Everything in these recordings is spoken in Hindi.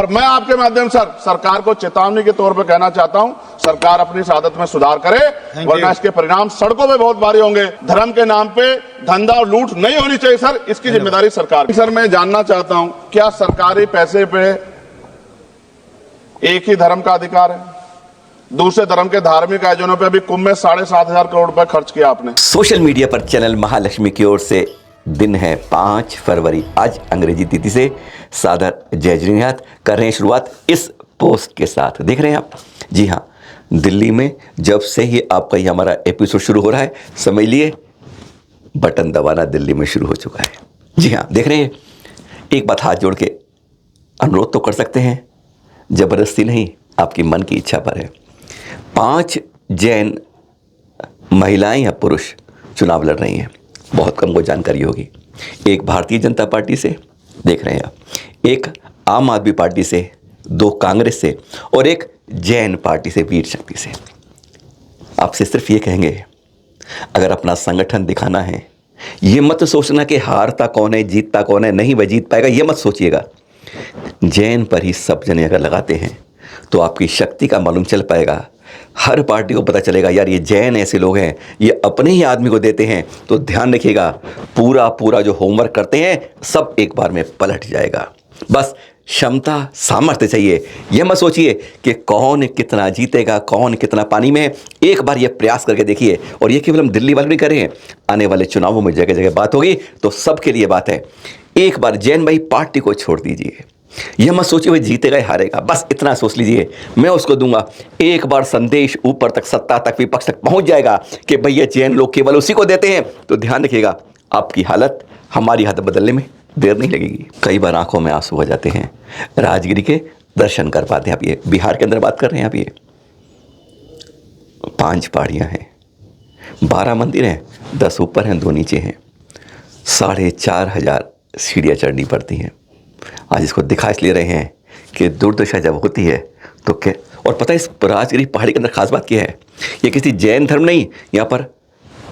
और मैं आपके माध्यम से सरकार को चेतावनी के तौर पर कहना चाहता हूं, सरकार अपनी इस आदत में सुधार करे, वरना इसके परिणाम सड़कों में बहुत भारी होंगे। धर्म के नाम पे धंधा और लूट नहीं होनी चाहिए सर, इसकी जिम्मेदारी सरकार की। सर, मैं जानना चाहता हूं, क्या सरकारी पैसे पे एक ही धर्म का अधिकार है? दूसरे धर्म के धार्मिक आयोजनों पे अभी कुंभ में 7,500 करोड़ रुपए खर्च किया आपने। सोशल मीडिया पर चैनल महालक्ष्मी की ओर से दिन है 5 फरवरी। आज अंग्रेजी तिथि से सादर जय जिनेहाथ कर रहे हैं शुरुआत इस पोस्ट के साथ। देख रहे हैं आप, जी हाँ, दिल्ली में जब से ही आपका ये हमारा एपिसोड शुरू हो रहा है, समझ लिए बटन दबाना दिल्ली में शुरू हो चुका है। जी हाँ, देख रहे हैं, एक बात हाथ जोड़ के अनुरोध तो कर सकते हैं, जबरदस्ती नहीं, आपकी मन की इच्छा पर है। 5 जैन महिलाएं या पुरुष चुनाव लड़ रही हैं, बहुत कम को जानकारी होगी। एक भारतीय जनता पार्टी से, देख रहे हैं आप, एक आम आदमी पार्टी से, 2 कांग्रेस से और एक जैन पार्टी से, वीर शक्ति से। आपसे सिर्फ ये कहेंगे, अगर अपना संगठन दिखाना है, ये मत सोचना कि हारता कौन है जीतता कौन है, नहीं वह जीत पाएगा, ये मत सोचिएगा। जैन पर ही सब जने अगर लगाते हैं तो आपकी शक्ति का मालूम चल पाएगा। हर पार्टी को पता चलेगा, यार ये जैन ऐसे लोग हैं, ये अपने ही आदमी को देते हैं। तो ध्यान रखिएगा, पूरा जो होमवर्क करते हैं सब एक बार में पलट जाएगा। बस क्षमता सामर्थ्य चाहिए। यह मत सोचिए कि कौन कितना जीतेगा, कौन कितना पानी में है। एक बार यह प्रयास करके देखिए, और ये केवल हम दिल्ली वाले नहीं कर रहे हैं, आने वाले चुनावों में जगह जगह बात होगी तो सबके लिए बात है। एक बार जैन भाई पार्टी को छोड़ दीजिए, यह मत सोचिए वह जीतेगा या हारेगा, बस इतना सोच लीजिए मैं उसको दूंगा। एक बार संदेश ऊपर तक, सत्ता तक, विपक्ष तक पहुंच जाएगा कि भैया जैन लोग केवल उसी को देते हैं, तो ध्यान रखिएगा आपकी हालत, हमारी हालत बदलने में देर नहीं लगेगी। कई बार आंखों में आंसू हो जाते हैं, राजगिरी के दर्शन कर पाते हैं। आप ये बिहार के अंदर बात कर रहे हैं, आप ये 5 पहाड़ियां हैं, 12 मंदिर हैं, 10 ऊपर हैं, 2 नीचे हैं, 4,500 सीढ़ियाँ चढ़नी पड़ती हैं। आज इसको दिखा इसलिए रहे हैं कि दुर्दशा जब होती है तो क्या। और पता है इस राजगिरी पहाड़ी के अंदर खास बात क्या है, ये किसी जैन धर्म नहीं, यहाँ पर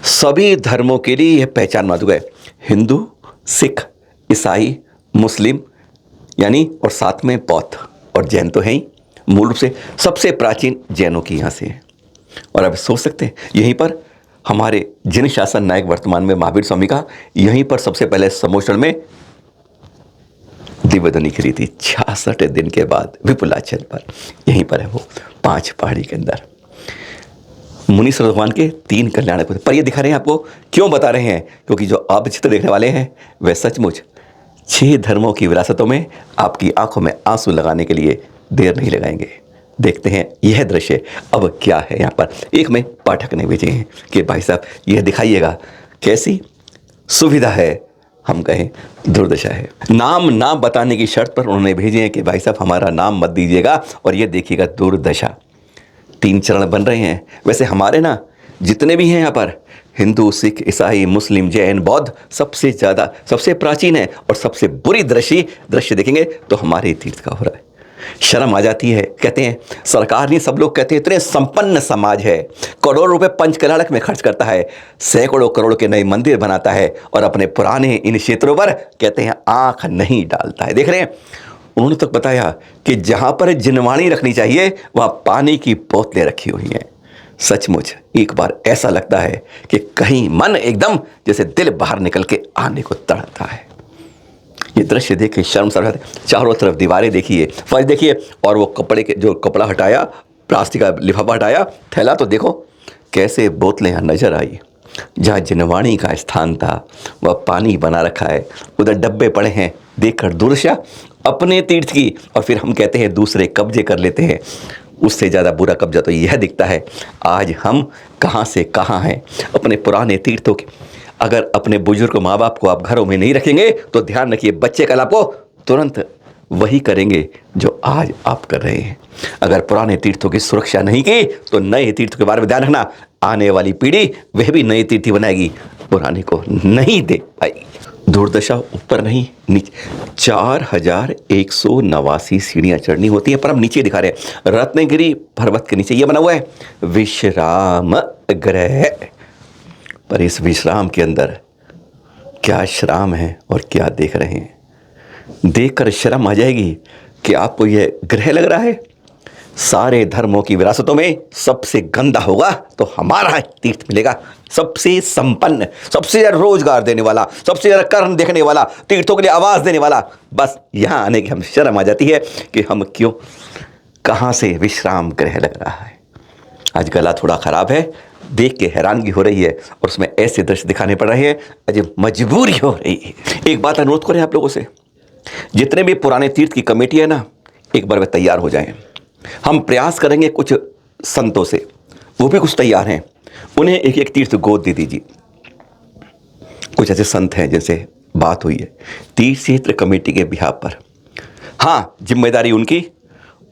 सभी धर्मों के लिए यह पहचान बना चुका है। हिंदू, सिख, ईसाई, मुस्लिम, यानी और साथ में बौद्ध और जैन तो हैं ही। मूल रूप से सबसे प्राचीन जैनों की यहाँ से है। और अब सोच सकते हैं, यहीं पर हमारे जिन शासन नायक वर्तमान में महावीर स्वामी का, यहीं पर सबसे पहले समोषण में दिव्यध्वनि करी थी 66 दिन के बाद विपुलाचल पर। यहीं पर है वो 5 पहाड़ी के अंदर। मुनीश्वर भगवान के 3 कल्याण पर ये दिखा रहे हैं आपको। क्यों बता रहे हैं? क्योंकि जो आप चित्र देखने वाले हैं वह सचमुच 6 धर्मों की विरासतों में आपकी आंखों में आंसू लगाने के लिए देर नहीं लगाएंगे। देखते हैं यह दृश्य अब क्या है। यहाँ पर एक में पाठक ने भेजे हैं कि भाई साहब यह दिखाइएगा कैसी सुविधा है, हम कहें दुर्दशा है। नाम ना बताने की शर्त पर उन्होंने भेजे हैं कि भाई साहब हमारा नाम मत दीजिएगा, और ये देखिएगा दुर्दशा। 3 चरण बन रहे हैं। वैसे हमारे ना जितने भी हैं यहाँ पर, हिंदू, सिख, ईसाई, मुस्लिम, जैन, बौद्ध, सबसे ज़्यादा, सबसे प्राचीन है और सबसे बुरी दृश्य देखेंगे तो हमारे तीर्थ का हो रहा है। शर्म आ जाती है। कहते हैं सरकार नहीं, सब लोग कहते हैं इतने संपन्न समाज है, करोड़ों रुपए पंचकर्नाटक में खर्च करता है, सैकड़ों करोड़ के नए मंदिर बनाता है, और अपने पुराने इन क्षेत्रों पर कहते हैं आंख नहीं डालता है। देख रहे हैं, उन्होंने तक बताया कि जहां पर जिनवाणी रखनी चाहिए वहां पानी की बोतलें रखी हुई हैं। सचमुच एक बार ऐसा लगता है कि कहीं मन एकदम जैसे दिल बाहर निकल के आने को तड़पता है। ये दृश्य देख के शर्म सर जाते। चारों तरफ दीवारें देखिए, फर्श देखिए, और वो कपड़े के जो कपड़ा हटाया, प्लास्टिक का लिफाफा हटाया, थैला, तो देखो कैसे बोतलें यहाँ नजर आई। जहाँ जिनवाणी का स्थान था वह पानी बना रखा है, उधर डब्बे पड़े हैं। देखकर दुर्दशा अपने तीर्थ की, और फिर हम कहते हैं दूसरे कब्जे कर लेते हैं। उससे ज़्यादा बुरा कब्जा तो यह दिखता है आज हम कहाँ से कहाँ हैं अपने पुराने तीर्थों के। अगर अपने बुजुर्ग माँ बाप को आप घरों में नहीं रखेंगे तो ध्यान रखिए बच्चे कल आपको तुरंत वही करेंगे जो आज आप कर रहे हैं। अगर पुराने तीर्थों की सुरक्षा नहीं की तो नए तीर्थों के बारे में ध्यान रखना, आने वाली पीढ़ी वह भी नए तीर्थी बनाएगी, पुराने को नहीं दे पाएगी। दुर्दशा ऊपर नहीं नीचे, 4,189 सीढ़ियाँ चढ़नी होती हैं, पर हम नीचे दिखा रहे हैं। रत्नगिरी पर्वत के नीचे ये बना हुआ है विश्राम गृह। पर इस विश्राम के अंदर क्या श्राम है और क्या देख रहे हैं, देखकर शर्म आ जाएगी। क्या आपको यह ग्रह लग रहा है? सारे धर्मों की विरासतों में सबसे गंदा होगा तो हमारा तीर्थ मिलेगा। सबसे संपन्न, सबसे ज्यादा रोजगार देने वाला, सबसे ज्यादा कर्म देखने वाला, तीर्थों के लिए आवाज देने वाला। बस यहां आने की हम शर्म आ जाती है कि हम क्यों, कहां से विश्राम ग्रह लग रहा है। आज गला थोड़ा खराब है, देख के हैरानगी हो रही है और उसमें ऐसे दृश्य दिखाने पड़ रहे हैं, अजब मजबूरी हो रही है। एक बात अनुरोध करें आप लोगों से, जितने भी पुराने तीर्थ की कमेटी है ना, एक बार वे तैयार हो जाएं। हम प्रयास करेंगे कुछ संतों से, वो भी कुछ तैयार हैं, उन्हें एक एक तीर्थ गोद दे दीजिए। कुछ ऐसे संत हैं जिनसे बात हुई है तीर्थ क्षेत्र कमेटी के बिहाफ पर। हाँ, जिम्मेदारी उनकी,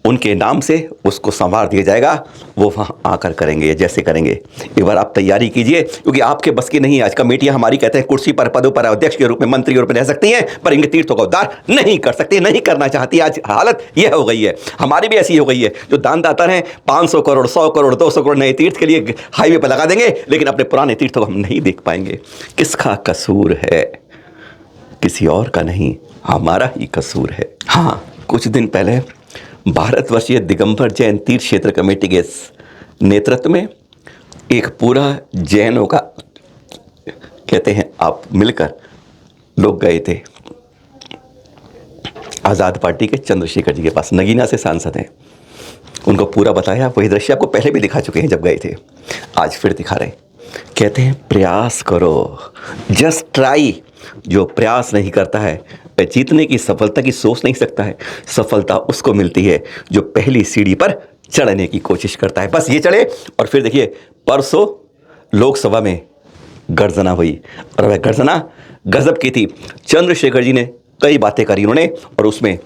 उनके नाम से उसको संवार दिया जाएगा, वो वहाँ आकर करेंगे जैसे करेंगे। एक बार आप तैयारी कीजिए, क्योंकि आपके बस की नहीं। आज कमेटियाँ हमारी कहते हैं कुर्सी पर, पदों पर, अध्यक्ष के रूप में, मंत्री के रूप में रह सकती हैं, पर इनके तीर्थों का उद्धार नहीं कर सकती, नहीं करना चाहती। आज हालत यह हो गई है, हमारी भी ऐसी हो गई है। जो दानदाता हैं 500 करोड़, 100 करोड़, 200 करोड़ नए तीर्थ के लिए हाईवे पर लगा देंगे, लेकिन अपने पुराने तीर्थों को हम नहीं देख पाएंगे। किसका कसूर है? किसी और का नहीं, हमारा ही कसूर है। हाँ, कुछ दिन पहले भारतवर्षीय दिगंबर जैन तीर्थ क्षेत्र कमेटी के नेतृत्व में एक पूरा जैनों का, कहते हैं आप, मिलकर लोग गए थे आज़ाद पार्टी के चंद्रशेखर जी के पास। नगीना से सांसद हैं, उनको पूरा बताया। वही दृश्य आपको पहले भी दिखा चुके हैं जब गए थे, आज फिर दिखा रहे हैं। कहते हैं प्रयास करो, जस्ट ट्राई। जो प्रयास नहीं करता है वह जीतने की, सफलता की सोच नहीं सकता है। सफलता उसको मिलती है जो पहली सीढ़ी पर चढ़ने की कोशिश करता है। बस ये चढ़े। और फिर देखिए, परसों लोकसभा में गर्जना हुई और वह गर्जना गजब की थी। चंद्रशेखर जी ने कई बातें करी उन्होंने, और उसमें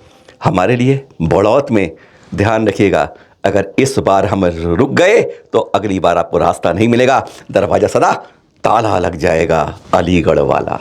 हमारे लिए बड़ौत में ध्यान रखिएगा, अगर इस बार हम रुक गए तो अगली बार आपको रास्ता नहीं मिलेगा, दरवाजा सदा ताला लग जाएगा, अलीगढ़ वाला।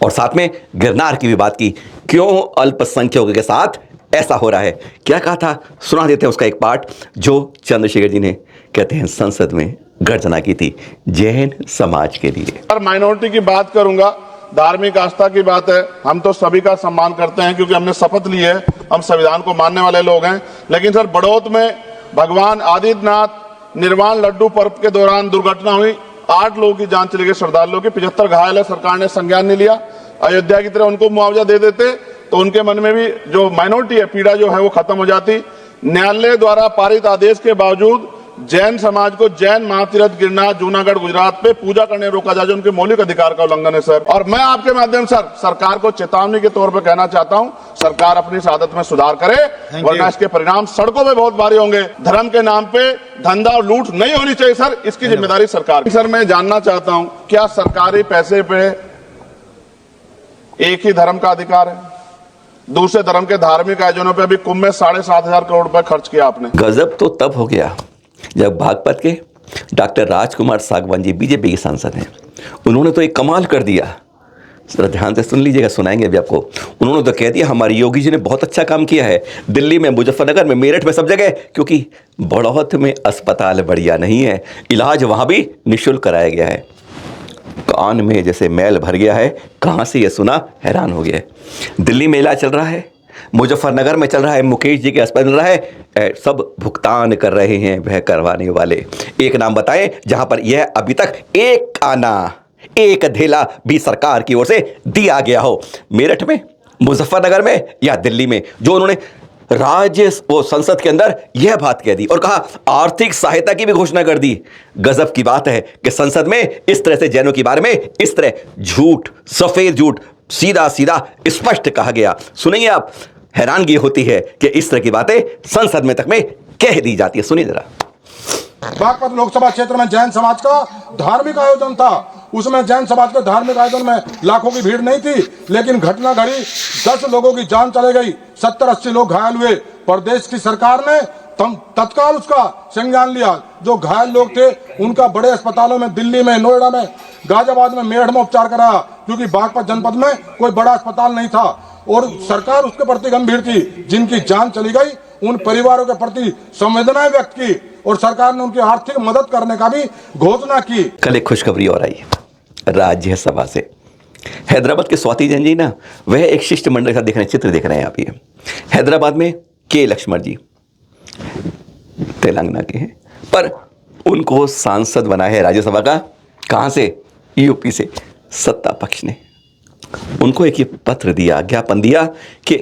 और साथ में गिरनार की भी बात की, क्यों अल्पसंख्यकों के साथ ऐसा हो रहा है। क्या कहा था, सुना देते हैं उसका एक पार्ट, जो चंद्रशेखर जी ने, कहते हैं, संसद में गर्जना की थी जैन समाज के लिए। और माइनॉरिटी की बात करूंगा, धार्मिक आस्था की बात है, हम तो सभी का सम्मान करते हैं क्योंकि हमने शपथ ली है, हम संविधान को मानने वाले लोग हैं। लेकिन सर, बड़ौत में भगवान आदित्यनाथ निर्वाण लड्डू पर्व के दौरान दुर्घटना हुई, 8 लोगों की जान चली गई, श्रद्धालुओं की, 75 घायल है। सरकार ने संज्ञान नहीं लिया। अयोध्या की तरह उनको मुआवजा दे देते तो उनके मन में भी जो माइनॉरिटी है, पीड़ा जो है वो खत्म हो जाती। न्यायालय द्वारा पारित आदेश के बावजूद जैन समाज को जैन महातीर्थ गिरनार जूनागढ़ गुजरात पे पूजा करने रोका जाए, जो उनके मौलिक अधिकार का उल्लंघन है सर। और मैं आपके माध्यम से सरकार को चेतावनी के तौर पर कहना चाहता हूं, सरकार अपनी इस आदत में सुधार करे, वरना इसके परिणाम सड़कों में बहुत भारी होंगे। धर्म के नाम पे धंधा और लूट नहीं होनी चाहिए सर, इसकी जिम्मेदारी सरकार की। सर, मैं जानना चाहता हूं, क्या सरकारी पैसे पे एक ही धर्म का अधिकार है? दूसरे धर्म के धार्मिक आयोजनों पे अभी कुंभ में 7,500 करोड़ रुपए खर्च किया आपने। गजब तो तब हो गया जब बागपत के डॉक्टर राजकुमार सागवान जी बीजेपी के सांसद हैं, उन्होंने तो एक कमाल कर दिया। जरा ध्यान से सुन लीजिएगा, सुनाएंगे अभी आपको। उन्होंने तो कह दिया हमारे योगी जी ने बहुत अच्छा काम किया है, दिल्ली में, मुजफ्फरनगर में, मेरठ में, सब जगह, क्योंकि बड़ौत में अस्पताल बढ़िया नहीं है, इलाज वहाँ भी निःशुल्क कराया गया है। कान में जैसे मैल भर गया है, कहाँ से ये सुना, हैरान हो गया। दिल्ली में इलाज चल रहा है, मुजफ्फरनगर में चल रहा है, मुकेश जी के अस्पताल चल रहा है, सब भुगतान कर रहे हैं वह करवाने वाले। एक नाम बताएं जहां पर यह अभी तक एक आना, एक धेला भी सरकार की ओर से दिया गया हो, मेरठ में, मुजफ्फरनगर में या दिल्ली में, जो उन्होंने राज्य वो संसद के अंदर यह बात कह दी और कहा आर्थिक सहायता की भी घोषणा कर दी। गजब की बात है कि संसद में इस तरह से जैनों के बारे में इस तरह झूठ, सफेद झूठ, सीधा सीधा स्पष्ट कहा गया। सुनिए आप, हैरानगी होती है कि इस तरह की बातें संसद में तक में कह दी जाती है। सुनिए जरा। बागपत लोकसभा क्षेत्र में जैन समाज का धार्मिक आयोजन था, उसमें जैन समाज के धार्मिक आयोजन में लाखों की भीड़ नहीं थी, लेकिन घटना घड़ी 10 लोगों की जान चले गई, 70-80 लोग घायल हुए। प्रदेश की सरकार ने तत्काल उसका संज्ञान लिया। जो घायल लोग थे उनका बड़े अस्पतालों में, दिल्ली में, नोएडा में, गाजियाबाद में, मेरठ में उपचार कराया, क्योंकि बागपत जनपद में कोई बड़ा अस्पताल नहीं था और सरकार उसके प्रति गंभीर थी। जिनकी जान चली गई उन परिवारों के प्रति संवेदनाएं व्यक्त की और सरकार ने उनकी आर्थिक मदद करने का भी घोषणा की। कल एक खुशखबरी और आई राज्यसभा से। हैदराबाद के स्वाति जैन जी ना, वह एक शिष्टमंडल का चित्र देख रहे हैं आप। ये हैदराबाद में के लक्ष्मण जी तेलंगाना के हैं, पर उनको सांसद बनाया है राज्यसभा का, कहाँ से? यूपी से। सत्ता पक्ष ने उनको एक ये पत्र दिया, ज्ञापन दिया कि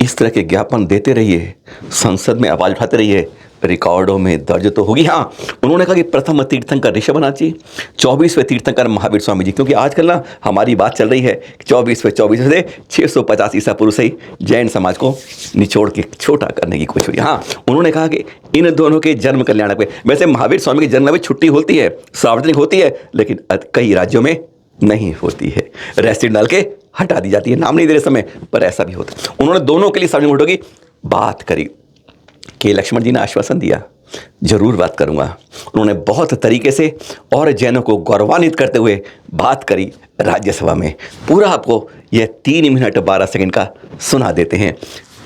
इस तरह के ज्ञापन देते रहिए, संसद में आवाज उठाते रहिए, रिकॉर्डों में दर्ज तो होगी। हाँ, उन्होंने कहा कि प्रथम तीर्थंकर ऋषभनाथ जी, 24वें तीर्थंकर महावीर स्वामी जी, क्योंकि आजकल ना हमारी बात चल रही है कि 24वें से 650 ईसा पूर्व से ही जैन समाज को निचोड़ के छोटा करने की कोशिश हुई। हाँ, उन्होंने कहा कि इन दोनों के जन्म कल्याण पे, वैसे महावीर स्वामी के जन्म में छुट्टी होती है, सार्वजनिक होती है, लेकिन कई राज्यों में नहीं होती है, रेस्ट्रिक्ट डाल के हटा दी जाती है, नाम नहीं दे रहे समय, पर ऐसा भी होता है। उन्होंने दोनों के लिए सार्वजनिक वोटों की बात करी। के लक्ष्मण जी ने आश्वासन दिया, जरूर बात करूंगा। उन्होंने बहुत तरीके से और जैनों को गौरवान्वित करते हुए बात करी राज्यसभा में। पूरा आपको यह 3 मिनट 12 सेकंड का सुना देते हैं।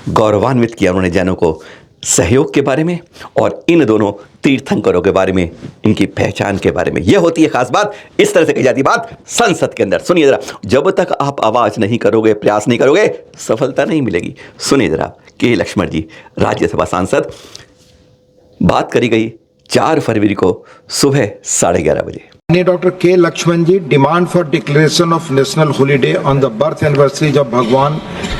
गौरवान्वित किया उन्होंने जैनों को सहयोग के बारे में और इन दोनों तीर्थंकरों के बारे में, इनकी पहचान के बारे में। यह होती है खास बात, इस तरह से कही जाती बात संसद के अंदर। सुनिए जरा, जब तक आप आवाज नहीं करोगे, प्रयास नहीं करोगे, सफलता नहीं मिलेगी। सुनिए जरा, के लक्ष्मण जी राज्यसभा सांसद, बात करी गई 4 फरवरी को सुबह 11:30 बजे। Doctor K Laxman ji, demand for declaration of national holiday on the birth anniversaries of Bhagwan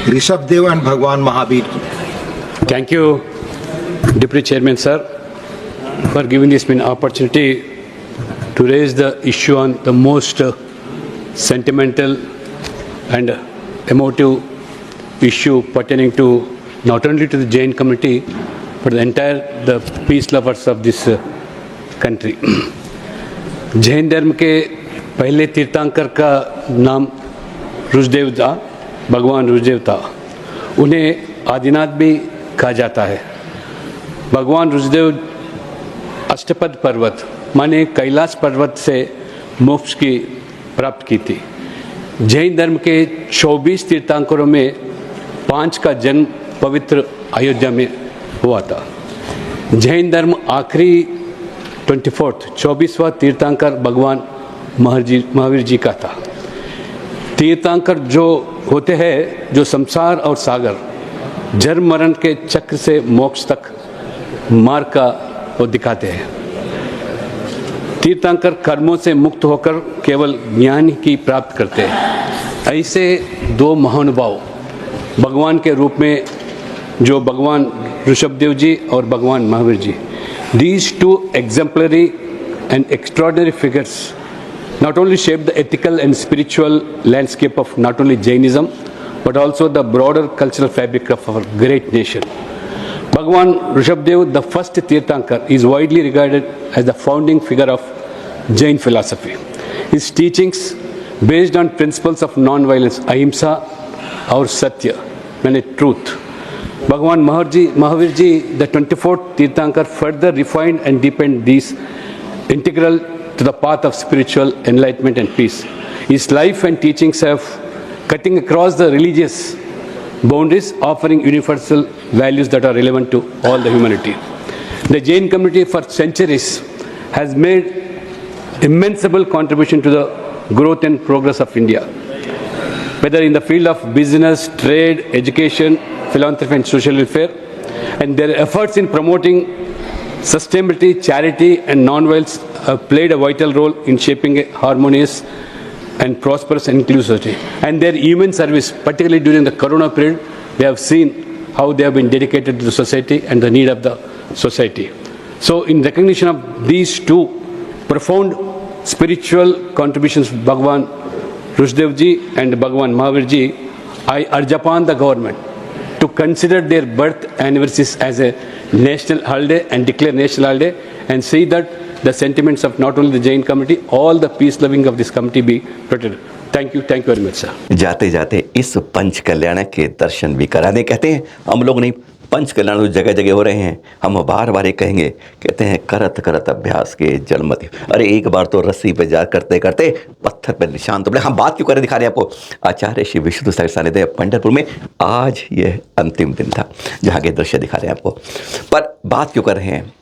Rishabhdev and भगवान महावीर की। Thank you, Deputy Chairman sir, for giving this opportunity to raise the issue on the most sentimental and emotive issue pertaining to not only to the Jain community but the entire peace lovers of this country. Jain धर्म के पहले तीर्थंकर का नाम ऋषभदेव था, भगवान ऋषभदेव था। उन्हें आदिनाथ भी कहा जाता है। भगवान ऋषभदेव अष्टपद पर्वत माने कैलाश पर्वत से मोक्ष की प्राप्त की थी। जैन धर्म के 24 तीर्थंकरों में 5 का जन्म पवित्र अयोध्या में हुआ था। जैन धर्म आखिरी 24वां तीर्थंकर भगवान महावीर जी का था। तीर्थंकर जो होते हैं, जो संसार और सागर, जन्म मरण के चक्र से मोक्ष तक मार्ग का वो दिखाते हैं। तीर्थंकर कर्मों से मुक्त होकर केवल ज्ञान की प्राप्त करते हैं। ऐसे 2 महानुभाव भगवान के रूप में, जो भगवान ऋषभदेव जी और भगवान Mahavir ji, these 2 exemplary and extraordinary figures not only shape the ethical and spiritual landscape of not only Jainism but also the broader cultural fabric of our great nation. Bhagwan Rishabhdev, the first Tirthankar, is widely regarded as the founding figure of Jain philosophy. His teachings, based on principles of non-violence, ahimsa or satya, meaning truth. Bhagwan Mahavir Ji, the 24th Tirthankar, further refined and deepened these integral to the path of spiritual enlightenment and peace. His life and teachings have cutting across the religious boundaries, offering universal values that are relevant to all the humanity. The Jain community for centuries has made immensible contribution to the growth and progress of India, whether in the field of business, trade, education, philanthropy and social welfare, and their efforts in promoting sustainability, charity and non-violence have played a vital role in shaping a harmonious and prosperous and inclusive society. And their human service, particularly during the Corona period, we have seen how they have been dedicated to the society and the need of the society. So in recognition of these 2 profound spiritual contributions of Bhagwan Rishabhdev Ji and Bhagwan Mahavir Ji, I urge upon the government to consider their birth anniversaries as a national holiday and declare national holiday and see that the sentiments of not only the Jain community, all the peace loving of this community be protected. Thank you very much, sir. जाते जाते इस पंच कल्याण के दर्शन भी कराने, कहते हैं हम लोग नहीं, पंच कल्याण तो जगह जगह हो रहे हैं, हम बार बार ये कहेंगे, कहते हैं करत करत अभ्यास के जलमति। अरे एक बार तो रस्सी पे जा करते करते पत्थर पे निशान तो हम बात क्यों करें, दिखा रहे हैं आपको। आचार्य श्री विशुद्ध सागर सानिध्य पंढरपुर में आज यह अंतिम दिन था, जहाँ के दृश्य दिखा रहे हैं आपको। पर बात क्यों कर रहे हैं,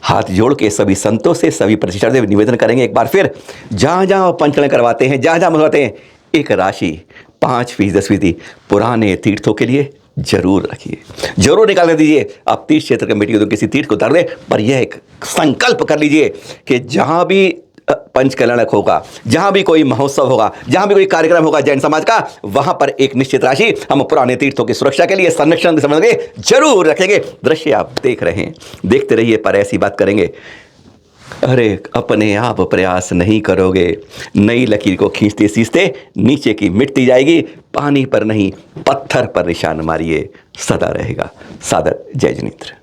हाथ जोड़ के सभी संतों से, सभी प्रतिष्ठा से निवेदन करेंगे एक बार फिर, जहाँ जहाँ पंचकरण करवाते हैं, जहाँ जहाँ मनवाते हैं, एक राशि 5% 10% पुराने तीर्थों के लिए जरूर रखिए, जरूर निकालने दीजिए। आप तीर्थ क्षेत्र कमेटी तो किसी तीर्थ को उतार दें, पर यह एक संकल्प कर लीजिए कि जहां भी पंच कल्याणक होगा, जहां भी कोई महोत्सव होगा, जहां भी कोई कार्यक्रम होगा जैन समाज का, वहां पर एक निश्चित राशि हम पुराने तीर्थों की सुरक्षा के लिए, संरक्षण के संबंध में जरूर रखेंगे। दृश्य आप देख रहे हैं, देखते रहिए, पर ऐसी बात करेंगे। अरे अपने आप प्रयास नहीं करोगे, नई लकीर को खींचते सींचते नीचे की मिटती जाएगी। पानी पर नहीं, पत्थर पर निशान मारिए, सदा रहेगा। सादर जय जिनेंद्र।